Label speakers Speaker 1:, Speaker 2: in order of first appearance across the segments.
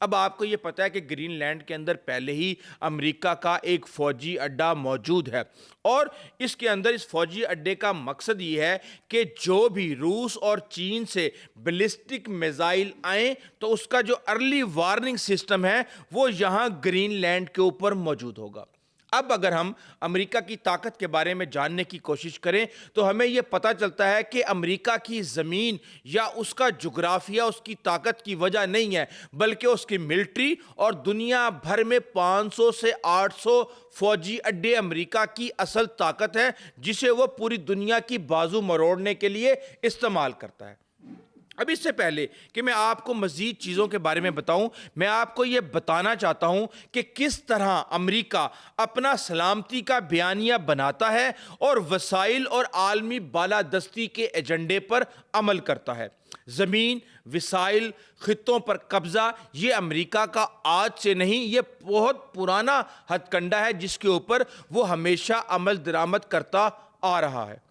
Speaker 1: اب آپ کو یہ پتہ ہے کہ گرین لینڈ کے اندر پہلے ہی امریکہ کا ایک فوجی اڈا موجود ہے، اور اس کے اندر اس فوجی اڈے کا مقصد یہ ہے کہ جو بھی روس اور چین سے بیلسٹک میزائل آئیں تو اس کا جو ارلی وارننگ سسٹم ہے وہ یہاں گرین لینڈ کے اوپر موجود ہوگا۔ اب اگر ہم امریکہ کی طاقت کے بارے میں جاننے کی کوشش کریں تو ہمیں یہ پتہ چلتا ہے کہ امریکہ کی زمین یا اس کا جغرافیہ اس کی طاقت کی وجہ نہیں ہے، بلکہ اس کی ملٹری اور دنیا بھر میں 500 سے 800 فوجی اڈے امریکہ کی اصل طاقت ہے، جسے وہ پوری دنیا کی بازو مروڑنے کے لیے استعمال کرتا ہے۔ اب اس سے پہلے کہ میں آپ کو مزید چیزوں کے بارے میں بتاؤں، میں آپ کو یہ بتانا چاہتا ہوں کہ کس طرح امریکہ اپنا سلامتی کا بیانیہ بناتا ہے اور وسائل اور عالمی بالادستی کے ایجنڈے پر عمل کرتا ہے۔ زمین، وسائل، خطوں پر قبضہ، یہ امریکہ کا آج سے نہیں، یہ بہت پرانا ہتھ کنڈا ہے جس کے اوپر وہ ہمیشہ عمل درآمد کرتا آ رہا ہے۔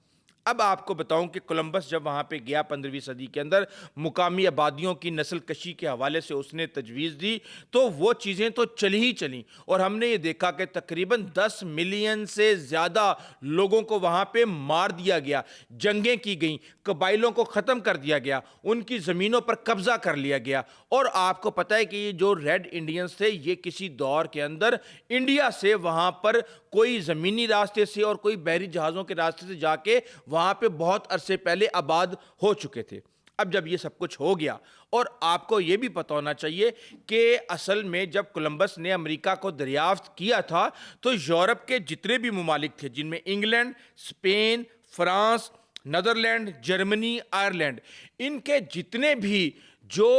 Speaker 1: اب آپ کو بتاؤں کہ کولمبس جب وہاں پہ گیا 15ویں صدی کے اندر، مقامی آبادیوں کی نسل کشی کے حوالے سے اس نے تجویز دی، تو وہ چیزیں تو چلی ہی چلیں، اور ہم نے یہ دیکھا کہ تقریباً 10 ملین سے زیادہ لوگوں کو وہاں پہ مار دیا گیا، جنگیں کی گئیں، قبائلوں کو ختم کر دیا گیا، ان کی زمینوں پر قبضہ کر لیا گیا۔ اور آپ کو پتہ ہے کہ یہ جو ریڈ انڈینز تھے، یہ کسی دور کے اندر انڈیا سے وہاں پر کوئی زمینی راستے سے اور کوئی بحری جہازوں کے راستے سے جا کے وہاں پہ بہت عرصے پہلے آباد ہو چکے تھے۔ اب جب یہ سب کچھ ہو گیا، اور آپ کو یہ بھی پتہ ہونا چاہیے کہ اصل میں جب کولمبس نے امریکہ کو دریافت کیا تھا تو یورپ کے جتنے بھی ممالک تھے، جن میں انگلینڈ، اسپین، فرانس، نیدرلینڈ، جرمنی، آئرلینڈ، ان کے جتنے بھی جو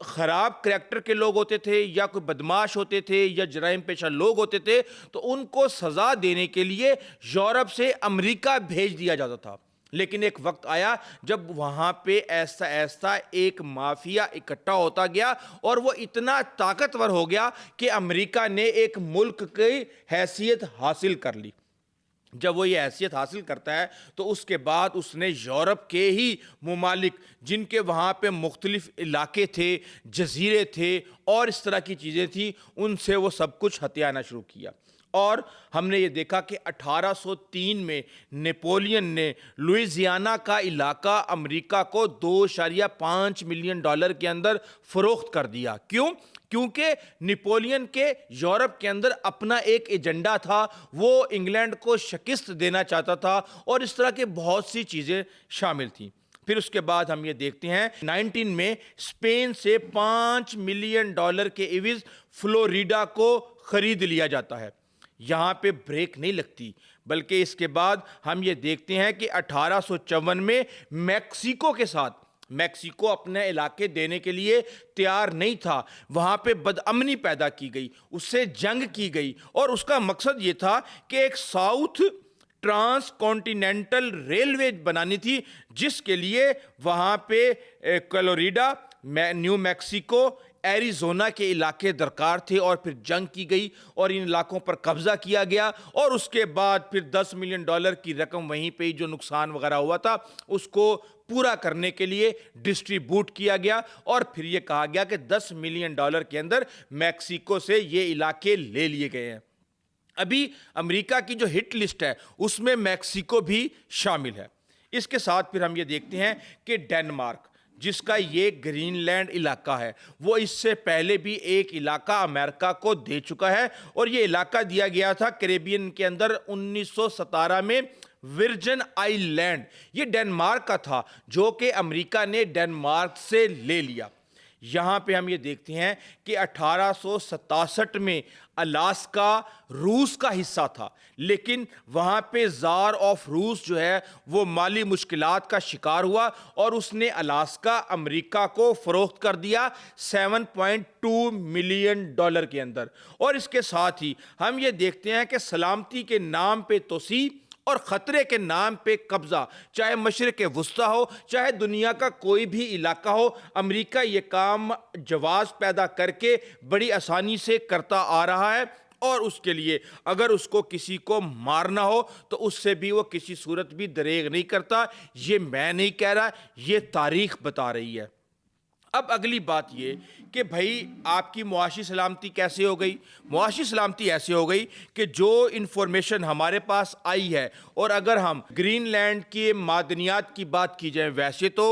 Speaker 1: خراب کریکٹر کے لوگ ہوتے تھے یا کوئی بدماش ہوتے تھے یا جرائم پیشہ لوگ ہوتے تھے، تو ان کو سزا دینے کے لیے یورپ سے امریکہ بھیج دیا جاتا تھا۔ لیکن ایک وقت آیا جب وہاں پہ ایسا ایسا ایک مافیا اکٹھا ہوتا گیا اور وہ اتنا طاقتور ہو گیا کہ امریکہ نے ایک ملک کی حیثیت حاصل کر لی۔ جب وہ یہ حیثیت حاصل کرتا ہے تو اس کے بعد اس نے یورپ کے ہی ممالک، جن کے وہاں پہ مختلف علاقے تھے، جزیرے تھے اور اس طرح کی چیزیں تھیں، ان سے وہ سب کچھ ہتھیانا شروع کیا۔ اور ہم نے یہ دیکھا کہ 1803 میں نیپولین نے لوئیزیانا کا علاقہ امریکہ کو $2.5 ملین کے اندر فروخت کر دیا۔ کیوں؟ کیونکہ نیپولین کے یورپ کے اندر اپنا ایک ایجنڈا تھا، وہ انگلینڈ کو شکست دینا چاہتا تھا، اور اس طرح کے بہت سی چیزیں شامل تھیں۔ پھر اس کے بعد ہم یہ دیکھتے ہیں 19 میں اسپین سے $5 ملین کے عوض فلوریڈا کو خرید لیا جاتا ہے۔ یہاں پہ بریک نہیں لگتی، بلکہ اس کے بعد ہم یہ دیکھتے ہیں کہ 1854 میں میکسیکو کے ساتھ، میکسیکو اپنے علاقے دینے کے لیے تیار نہیں تھا، وہاں پہ بدامنی پیدا کی گئی، اس سے جنگ کی گئی، اور اس کا مقصد یہ تھا کہ ایک ساؤتھ ٹرانس کانٹیننٹل ریلوے بنانی تھی، جس کے لیے وہاں پہ کلوریڈا، نیو میکسیکو، ایریزونا کے علاقے درکار تھے، اور پھر جنگ کی گئی اور ان علاقوں پر قبضہ کیا گیا، اور اس کے بعد پھر $10 ملین کی رقم وہیں پہ جو نقصان وغیرہ ہوا تھا اس کو پورا کرنے کے لیے ڈسٹریبیوٹ کیا گیا، اور پھر یہ کہا گیا کہ $10 ملین کے اندر میکسیکو سے یہ علاقے لے لیے گئے ہیں۔ ابھی امریکہ کی جو ہٹ لسٹ ہے اس میں میکسیکو بھی شامل ہے۔ اس کے ساتھ پھر ہم یہ دیکھتے ہیں کہ ڈنمارک، جس کا یہ گرین لینڈ علاقہ ہے، وہ اس سے پہلے بھی ایک علاقہ امریکہ کو دے چکا ہے، اور یہ علاقہ دیا گیا تھا کیریبین کے اندر 1917 میں۔ ورجن آئی لینڈ یہ ڈنمارک کا تھا، جو کہ امریکہ نے ڈنمارک سے لے لیا۔ یہاں پہ ہم یہ دیکھتے ہیں کہ 1867 میں الاسکا روس کا حصہ تھا، لیکن وہاں پہ زار آف روس جو ہے وہ مالی مشکلات کا شکار ہوا، اور اس نے الاسکا امریکہ کو فروخت کر دیا $7.2 ملین کے اندر۔ اور اس کے ساتھ ہی ہم یہ دیکھتے ہیں کہ سلامتی کے نام پہ توسیع اور خطرے کے نام پہ قبضہ، چاہے مشرق وسطیٰ ہو، چاہے دنیا کا کوئی بھی علاقہ ہو، امریکہ یہ کام جواز پیدا کر کے بڑی آسانی سے کرتا آ رہا ہے، اور اس کے لیے اگر اس کو کسی کو مارنا ہو تو اس سے بھی وہ کسی صورت بھی دریغ نہیں کرتا۔ یہ میں نہیں کہہ رہا، یہ تاریخ بتا رہی ہے۔ اب اگلی بات یہ کہ بھائی آپ کی معاشی سلامتی کیسے ہو گئی؟ معاشی سلامتی ایسے ہو گئی کہ جو انفارمیشن ہمارے پاس آئی ہے، اور اگر ہم گرین لینڈ کے معدنیات کی بات کی جائے، ویسے تو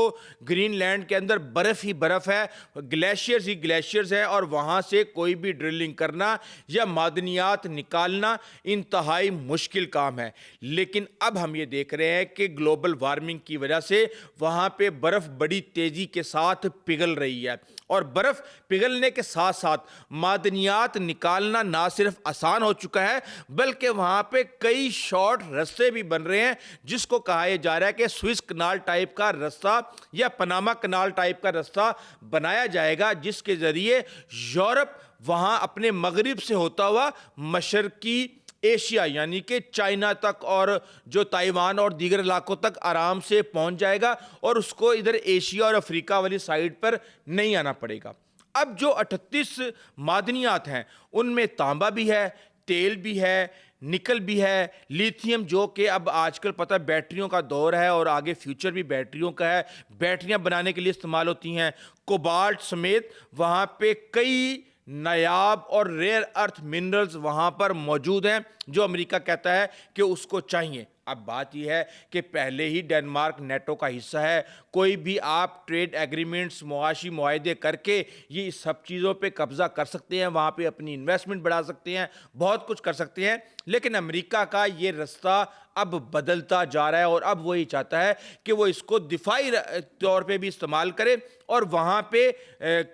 Speaker 1: گرین لینڈ کے اندر برف ہی برف ہے، گلیشیئرز ہی گلیشیئرز ہیں، اور وہاں سے کوئی بھی ڈرلنگ کرنا یا معدنیات نکالنا انتہائی مشکل کام ہے۔ لیکن اب ہم یہ دیکھ رہے ہیں کہ گلوبل وارمنگ کی وجہ سے وہاں پہ برف بڑی تیزی کے ساتھ پگھل رہی ہے، اور برف پگھلنے کے ساتھ ساتھ معدنیات نکالنا نہ صرف آسان ہو چکا ہے، بلکہ وہاں پہ کئی شارٹ رستے بھی بن رہے ہیں، جس کو کہا جا رہا ہے کہ سوئس کنال ٹائپ کا رستہ یا پاناما کنال ٹائپ کا رستہ بنایا جائے گا، جس کے ذریعے یورپ وہاں اپنے مغرب سے ہوتا ہوا مشرقی ایشیا یعنی کہ چائنا تک اور جو تائیوان اور دیگر علاقوں تک آرام سے پہنچ جائے گا، اور اس کو ادھر ایشیا اور افریقہ والی سائیڈ پر نہیں آنا پڑے گا۔ اب جو 38 معدنیات ہیں ان میں تانبا بھی ہے، تیل بھی ہے، نکل بھی ہے، لیتھیم جو کہ اب آج کل پتہ بیٹریوں کا دور ہے اور آگے فیوچر بھی بیٹریوں کا ہے، بیٹریاں بنانے کے لیے استعمال ہوتی ہیں، کوبالٹ سمیت وہاں پہ کئی نایاب اور ریئر ارتھ منرلز وہاں پر موجود ہیں جو امریکہ کہتا ہے کہ اس کو چاہیے۔ اب بات یہ ہے کہ پہلے ہی ڈنمارک نیٹو کا حصہ ہے، کوئی بھی آپ ٹریڈ ایگریمنٹس معاشی معاہدے کر کے یہ سب چیزوں پہ قبضہ کر سکتے ہیں، وہاں پہ اپنی انویسٹمنٹ بڑھا سکتے ہیں، بہت کچھ کر سکتے ہیں، لیکن امریکہ کا یہ رستہ اب بدلتا جا رہا ہے، اور اب وہی چاہتا ہے کہ وہ اس کو دفاعی طور پہ بھی استعمال کرے اور وہاں پہ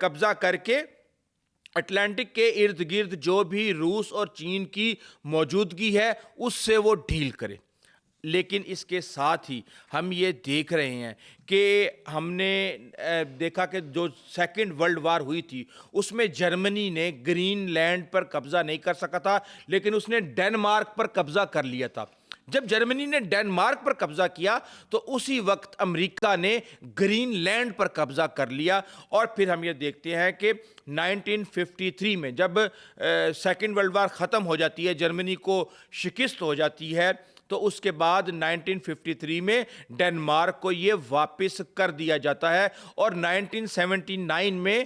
Speaker 1: قبضہ کر کے اٹلانٹک کے ارد گرد جو بھی روس اور چین کی موجودگی ہے اس سے وہ ڈھیل کرے۔ لیکن اس کے ساتھ ہی ہم یہ دیکھ رہے ہیں کہ ہم نے دیکھا کہ جو سیکنڈ ورلڈ وار ہوئی تھی اس میں جرمنی نے گرین لینڈ پر قبضہ نہیں کر سکا تھا، لیکن اس نے ڈنمارک پر قبضہ کر لیا تھا۔ جب جرمنی نے ڈنمارک پر قبضہ کیا تو اسی وقت امریکہ نے گرین لینڈ پر قبضہ کر لیا، اور پھر ہم یہ دیکھتے ہیں کہ 1953 میں جب سیکنڈ ورلڈ وار ختم ہو جاتی ہے، جرمنی کو شکست ہو جاتی ہے، تو اس کے بعد 1953 میں ڈنمارک کو یہ واپس کر دیا جاتا ہے، اور 1979 میں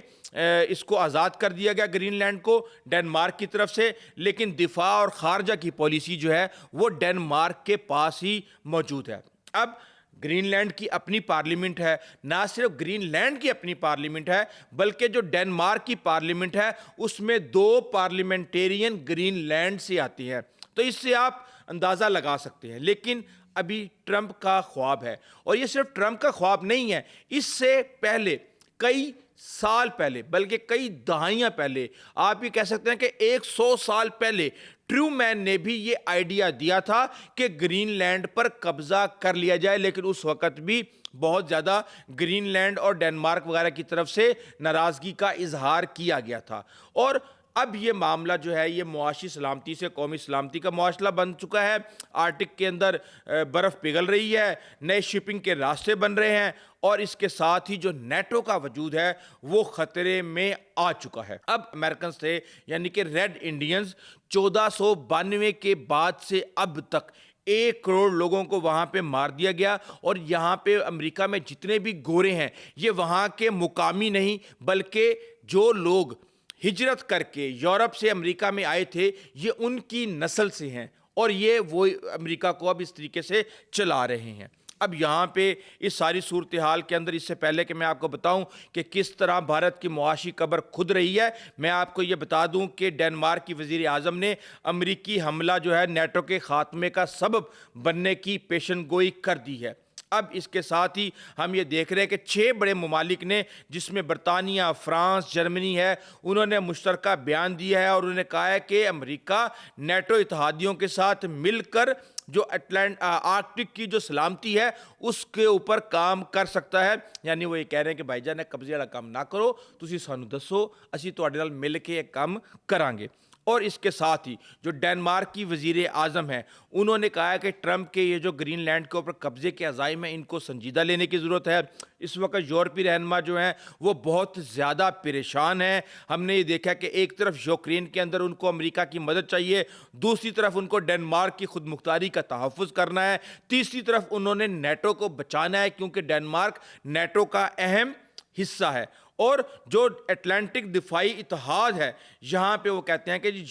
Speaker 1: اس کو آزاد کر دیا گیا گرین لینڈ کو ڈنمارک کی طرف سے، لیکن دفاع اور خارجہ کی پالیسی جو ہے وہ ڈنمارک کے پاس ہی موجود ہے۔ اب گرین لینڈ کی اپنی پارلیمنٹ ہے، نہ صرف گرین لینڈ کی اپنی پارلیمنٹ ہے بلکہ جو ڈنمارک کی پارلیمنٹ ہے اس میں 2 پارلیمنٹیرین گرین لینڈ سے آتی ہیں، تو اس سے آپ اندازہ لگا سکتے ہیں۔ لیکن ابھی ٹرمپ کا خواب ہے، اور یہ صرف ٹرمپ کا خواب نہیں ہے، اس سے پہلے کئی سال پہلے بلکہ کئی دہائیاں پہلے، آپ یہ کہہ سکتے ہیں کہ 100 سال پہلے ٹرومین نے بھی یہ آئیڈیا دیا تھا کہ گرین لینڈ پر قبضہ کر لیا جائے، لیکن اس وقت بھی بہت زیادہ گرین لینڈ اور ڈنمارک وغیرہ کی طرف سے ناراضگی کا اظہار کیا گیا تھا، اور اب یہ معاملہ جو ہے یہ معاشی سلامتی سے قومی سلامتی کا معاملہ بن چکا ہے۔ آرکٹک کے اندر برف پگھل رہی ہے، نئے شپنگ کے راستے بن رہے ہیں، اور اس کے ساتھ ہی جو نیٹو کا وجود ہے وہ خطرے میں آ چکا ہے۔ اب امریکنز تھے یعنی کہ ریڈ انڈینز 1492 کے بعد سے اب تک 1 کروڑ لوگوں کو وہاں پہ مار دیا گیا، اور یہاں پہ امریکہ میں جتنے بھی گورے ہیں یہ وہاں کے مقامی نہیں بلکہ جو لوگ ہجرت کر کے یورپ سے امریکہ میں آئے تھے یہ ان کی نسل سے ہیں، اور یہ وہ امریکہ کو اب اس طریقے سے چلا رہے ہیں۔ اب یہاں پہ اس ساری صورتحال کے اندر، اس سے پہلے کہ میں آپ کو بتاؤں کہ کس طرح بھارت کی معاشی قبر کھد رہی ہے، میں آپ کو یہ بتا دوں کہ ڈنمارک کی وزیر اعظم نے امریکی حملہ جو ہے نیٹو کے خاتمے کا سبب بننے کی پیشن گوئی کر دی ہے۔ اب اس کے ساتھ ہی ہم یہ دیکھ رہے ہیں کہ 6 بڑے ممالک نے، جس میں برطانیہ، فرانس، جرمنی ہے، انہوں نے مشترکہ بیان دیا ہے، اور انہوں نے کہا ہے کہ امریکہ نیٹو اتحادیوں کے ساتھ مل کر جو آرکٹک کی جو سلامتی ہے اس کے اوپر کام کر سکتا ہے۔ یعنی وہ یہ کہہ رہے ہیں کہ بھائی جان قبضے والا کام نہ کرو، تسی سانو دسو، اسی تواڈے نال مل کے ایک کام کران گے۔ اور اس کے ساتھ ہی جو ڈنمارک کی وزیر اعظم ہیں انہوں نے کہا ہے کہ ٹرمپ کے یہ جو گرین لینڈ کے اوپر قبضے کے عزائم ہیں ان کو سنجیدہ لینے کی ضرورت ہے۔ اس وقت یورپی رہنما جو ہیں وہ بہت زیادہ پریشان ہیں۔ ہم نے یہ دیکھا کہ ایک طرف یوکرین کے اندر ان کو امریکہ کی مدد چاہیے، دوسری طرف ان کو ڈنمارک کی خود مختاری کا تحفظ کرنا ہے، تیسری طرف انہوں نے نیٹو کو بچانا ہے کیونکہ ڈنمارک نیٹو کا اہم حصہ ہے، اور جو اٹلانٹک دفاعی اتحاد ہے یہاں پہ وہ کہتے ہیں کہ جی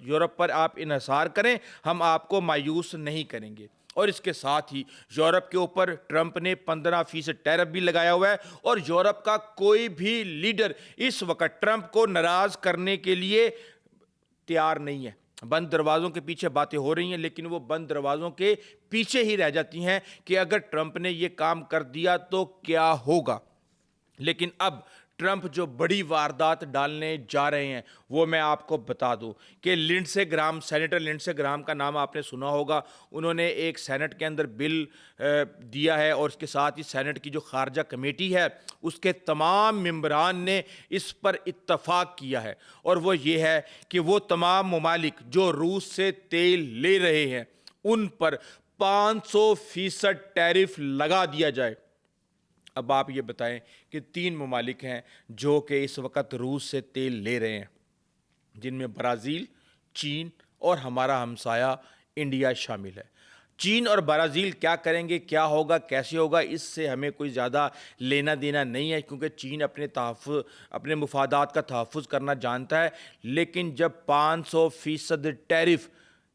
Speaker 1: یورپ پر آپ انحصار کریں، ہم آپ کو مایوس نہیں کریں گے۔ اور اس کے ساتھ ہی یورپ کے اوپر ٹرمپ نے 15% ٹیرف بھی لگایا ہوا ہے، اور یورپ کا کوئی بھی لیڈر اس وقت ٹرمپ کو ناراض کرنے کے لیے تیار نہیں ہے۔ بند دروازوں کے پیچھے باتیں ہو رہی ہیں، لیکن وہ بند دروازوں کے پیچھے ہی رہ جاتی ہیں کہ اگر ٹرمپ نے یہ کام کر دیا تو کیا ہوگا۔ لیکن اب ٹرمپ جو بڑی واردات ڈالنے جا رہے ہیں وہ میں آپ کو بتا دوں کہ Lindsey gram, senator Lindsey gram کا نام آپ نے سنا ہوگا، انہوں نے ایک سینٹ کے اندر بل دیا ہے، اور اس کے ساتھ ہی سینٹ کی جو خارجہ کمیٹی ہے اس کے تمام ممبران نے اس پر اتفاق کیا ہے، اور وہ یہ ہے کہ وہ تمام ممالک جو روس سے تیل لے رہے ہیں ان پر 500% ٹیرف لگا دیا جائے۔ اب آپ یہ بتائیں کہ 3 ممالک ہیں جو کہ اس وقت روس سے تیل لے رہے ہیں، جن میں برازیل، چین اور ہمارا ہمسایہ انڈیا شامل ہے۔ چین اور برازیل کیا کریں گے، کیا ہوگا، کیسے ہوگا، اس سے ہمیں کوئی زیادہ لینا دینا نہیں ہے، کیونکہ چین اپنے مفادات کا تحفظ کرنا جانتا ہے۔ لیکن جب 500% ٹیرف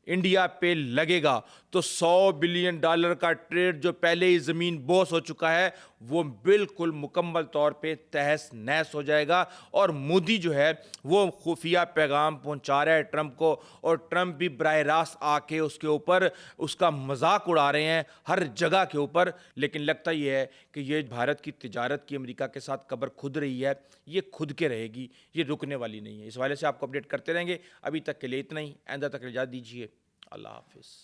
Speaker 1: انڈیا پہ لگے گا تو $100 بلین کا ٹریڈ جو پہلے ہی زمین بوس ہو چکا ہے وہ بالکل مکمل طور پہ تہس نہس ہو جائے گا۔ اور مودی جو ہے وہ خفیہ پیغام پہنچا رہا ہے ٹرمپ کو، اور ٹرمپ بھی براہ راست آ کے اس کے اوپر اس کا مذاق اڑا رہے ہیں ہر جگہ کے اوپر۔ لیکن لگتا یہ ہے کہ یہ بھارت کی تجارت کی امریکہ کے ساتھ قبر کھود رہی ہے، یہ کھود کے رہے گی، یہ رکنے والی نہیں ہے۔ اس حوالے سے آپ کو اپڈیٹ کرتے رہیں گے۔ ابھی تک کے لیے اتنا ہی، آئندہ تک اجازت دیجیے، اللہ حافظ۔